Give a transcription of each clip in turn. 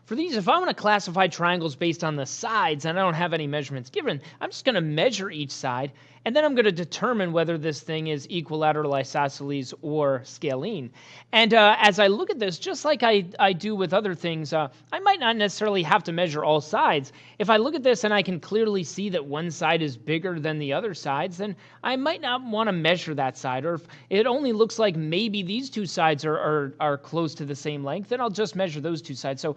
For these, if I want to classify triangles based on the sides and I don't have any measurements given, I'm just going to measure each side, and then I'm going to determine whether this thing is equilateral, isosceles, or scalene. And as I look at this, just like I do with other things, I might not necessarily have to measure all sides. If I look at this and I can clearly see that one side is bigger than the other sides, then I might not want to measure that side. Or if it only looks like maybe these two sides are close to the same length, then I'll just measure those two sides. So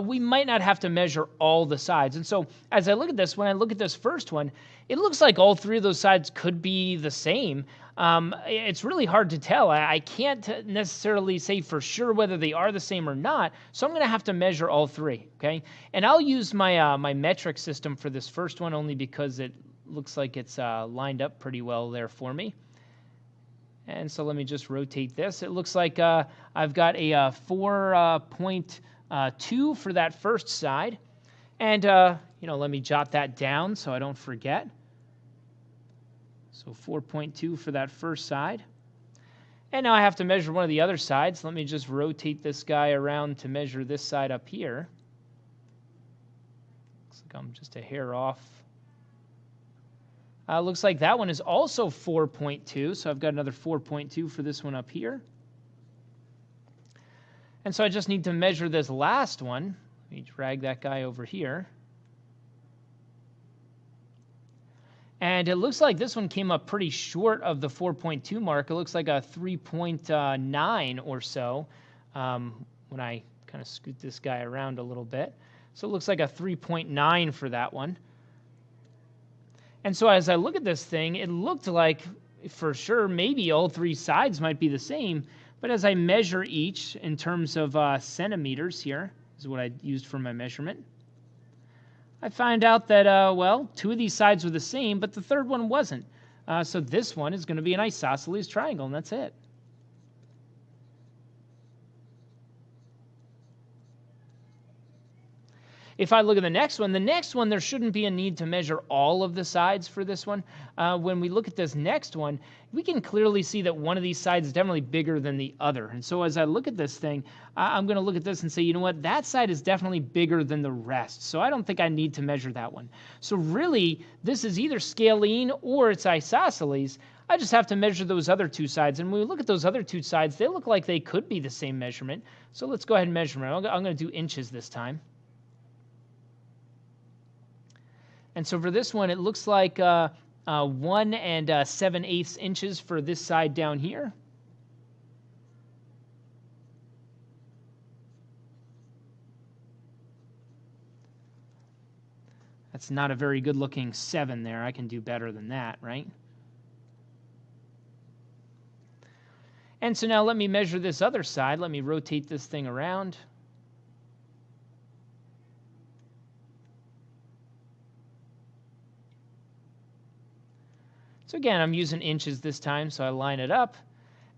we might not have to measure all the sides. And so as I look at this, when I look at this first one, it looks like all three of those sides could be the same. It's really hard to tell. I can't necessarily say for sure whether they are the same or not, so I'm going to have to measure all three, okay? And I'll use my my metric system for this first one only because it looks like it's lined up pretty well there for me. And so let me just rotate this. It looks like I've got a 4.2 for that first side. And, let me jot that down so I don't forget. So 4.2 for that first side. And now I have to measure one of the other sides. Let me just rotate this guy around to measure this side up here. Looks like I'm just a hair off. Looks like that one is also 4.2, so I've got another 4.2 for this one up here. And so I just need to measure this last one. Let me drag that guy over here. And it looks like this one came up pretty short of the 4.2 mark. It looks like a 3.9 or so when I kind of scoot this guy around a little bit. So it looks like a 3.9 for that one. And so as I look at this thing, it looked like for sure maybe all three sides might be the same. But as I measure each in terms of centimeters here, is what I used for my measurement, I find out that, two of these sides were the same, but the third one wasn't. So this one is going to be an isosceles triangle, and that's it. If I look at the next one, there shouldn't be a need to measure all of the sides for this one. When we look at this next one, we can clearly see that one of these sides is definitely bigger than the other. And so as I look at this thing, I'm going to look at this and say, you know what, that side is definitely bigger than the rest. So I don't think I need to measure that one. So really, this is either scalene or it's isosceles. I just have to measure those other two sides. And when we look at those other two sides, they look like they could be the same measurement. So let's go ahead and measure them. I'm going to do inches this time. And so for this one, it looks like 1 7/8 inches for this side down here. That's not a very good looking 7 there. I can do better than that, right? And so now let me measure this other side. Let me rotate this thing around. So again, I'm using inches this time, so I line it up.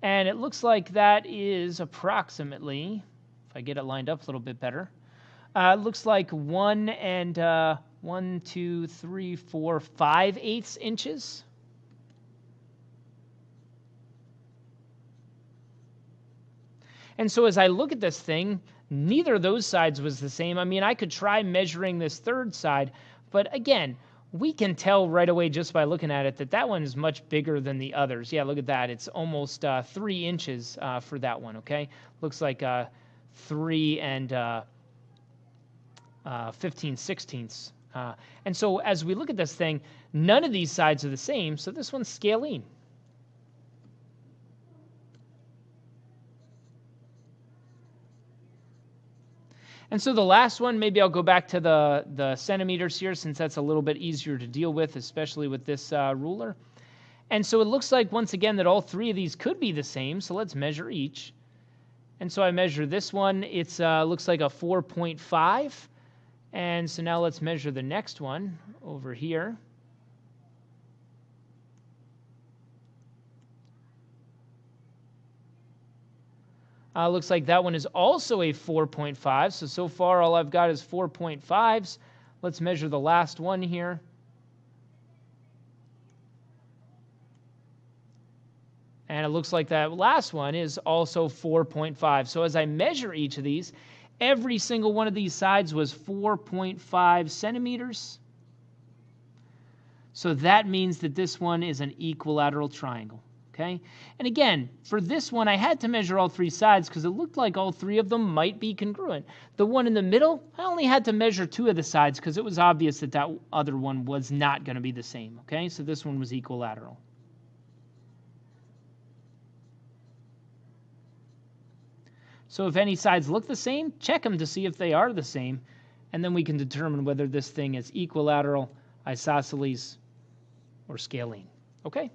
And it looks like that is approximately, if I get it lined up a little bit better, it looks like 1 2 3 4 5/8 inches. And so as I look at this thing, neither of those sides was the same. I mean, I could try measuring this third side, but again, we can tell right away just by looking at it that that one is much bigger than the others. Yeah, look at that. It's almost 3 inches for that one, okay? Looks like 3 15/16. And so as we look at this thing, none of these sides are the same, so this one's scalene. And so the last one, maybe I'll go back to the centimeters here since that's a little bit easier to deal with, especially with this ruler. And so it looks like, once again, that all three of these could be the same, so let's measure each. And so I measure this one. It looks like a 4.5. And so now let's measure the next one over here. Looks like that one is also a 4.5. So far all I've got is 4.5s. Let's measure the last one here. And it looks like that last one is also 4.5. So as I measure each of these, every single one of these sides was 4.5 centimeters. So that means that this one is an equilateral triangle, okay? And again, for this one, I had to measure all three sides because it looked like all three of them might be congruent. The one in the middle, I only had to measure two of the sides because it was obvious that that other one was not going to be the same, okay? So this one was equilateral. So if any sides look the same, check them to see if they are the same, and then we can determine whether this thing is equilateral, isosceles, or scalene. Okay?